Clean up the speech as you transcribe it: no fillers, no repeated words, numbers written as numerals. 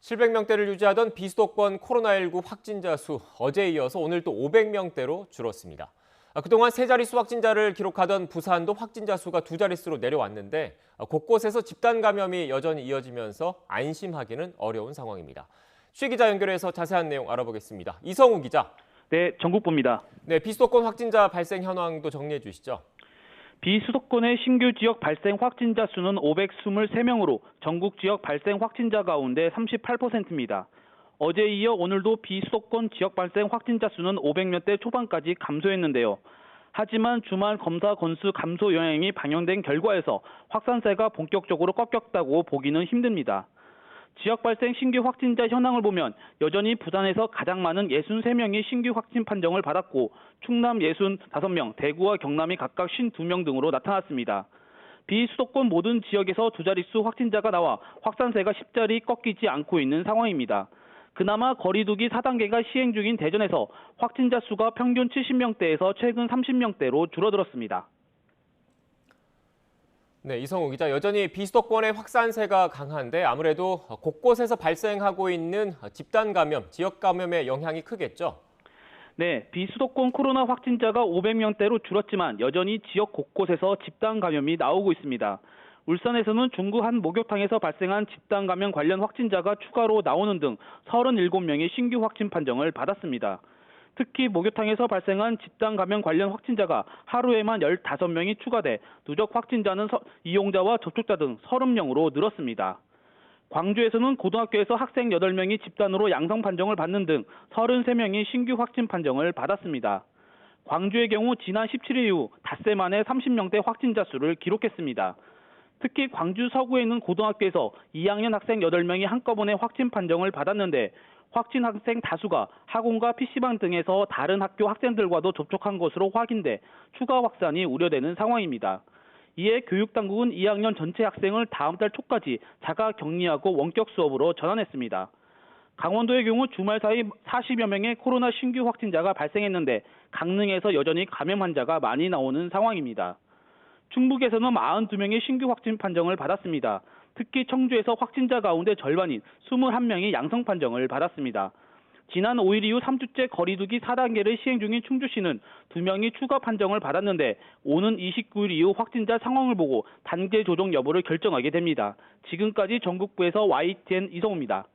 700명대를 유지하던 비수도권 코로나19 확진자 수 어제에 이어서 오늘 또 500명대로 줄었습니다. 그동안 세 자릿수 확진자를 기록하던 부산도 확진자 수가 두 자릿수로 내려왔는데 곳곳에서 집단 감염이 여전히 이어지면서 안심하기는 어려운 상황입니다. 취 기자 연결해서 자세한 내용 알아보겠습니다. 이성우 기자. 네, 전국부입니다. 네, 비수도권 확진자 발생 현황도 정리해 주시죠. 비수도권의 신규 지역 발생 확진자 수는 523명으로 전국 지역 발생 확진자 가운데 38%입니다. 어제에 이어 오늘도 비수도권 지역 발생 확진자 수는 500명대 초반까지 감소했는데요. 하지만 주말 검사 건수 감소 영향이 반영된 결과에서 확산세가 본격적으로 꺾였다고 보기는 힘듭니다. 지역 발생 신규 확진자 현황을 보면 여전히 부산에서 가장 많은 63명이 신규 확진 판정을 받았고 충남 65명, 대구와 경남이 각각 52명 등으로 나타났습니다. 비수도권 모든 지역에서 두 자릿수 확진자가 나와 확산세가 십자리 꺾이지 않고 있는 상황입니다. 그나마 거리두기 4단계가 시행 중인 대전에서 확진자 수가 평균 70명대에서 최근 30명대로 줄어들었습니다. 네, 이성우 기자. 여전히 비수도권의 확산세가 강한데 아무래도 곳곳에서 발생하고 있는 집단 감염, 지역 감염의 영향이 크겠죠? 네, 비수도권 코로나 확진자가 500명대로 줄었지만 여전히 지역 곳곳에서 집단 감염이 나오고 있습니다. 울산에서는 중구 한 목욕탕에서 발생한 집단 감염 관련 확진자가 추가로 나오는 등 37명의 신규 확진 판정을 받았습니다. 특히 목욕탕에서 발생한 집단 감염 관련 확진자가 하루에만 15명이 추가돼 누적 확진자는 이용자와 접촉자 등 30명으로 늘었습니다. 광주에서는 고등학교에서 학생 8명이 집단으로 양성 판정을 받는 등 33명이 신규 확진 판정을 받았습니다. 광주의 경우 지난 17일 이후 닷새 만에 30명대 확진자 수를 기록했습니다. 특히 광주 서구에 있는 고등학교에서 2학년 학생 8명이 한꺼번에 확진 판정을 받았는데 확진 학생 다수가 학원과 PC방 등에서 다른 학교 학생들과도 접촉한 것으로 확인돼 추가 확산이 우려되는 상황입니다. 이에 교육당국은 2학년 전체 학생을 다음 달 초까지 자가 격리하고 원격 수업으로 전환했습니다. 강원도의 경우 주말 사이 40여 명의 코로나 신규 확진자가 발생했는데 강릉에서 여전히 감염 환자가 많이 나오는 상황입니다. 충북에서는 42명의 신규 확진 판정을 받았습니다. 특히 청주에서 확진자 가운데 절반인 21명이 양성 판정을 받았습니다. 지난 5일 이후 3주째 거리두기 4단계를 시행 중인 충주시는 2명이 추가 판정을 받았는데 오는 29일 이후 확진자 상황을 보고 단계 조정 여부를 결정하게 됩니다. 지금까지 전국부에서 YTN 이성우입니다.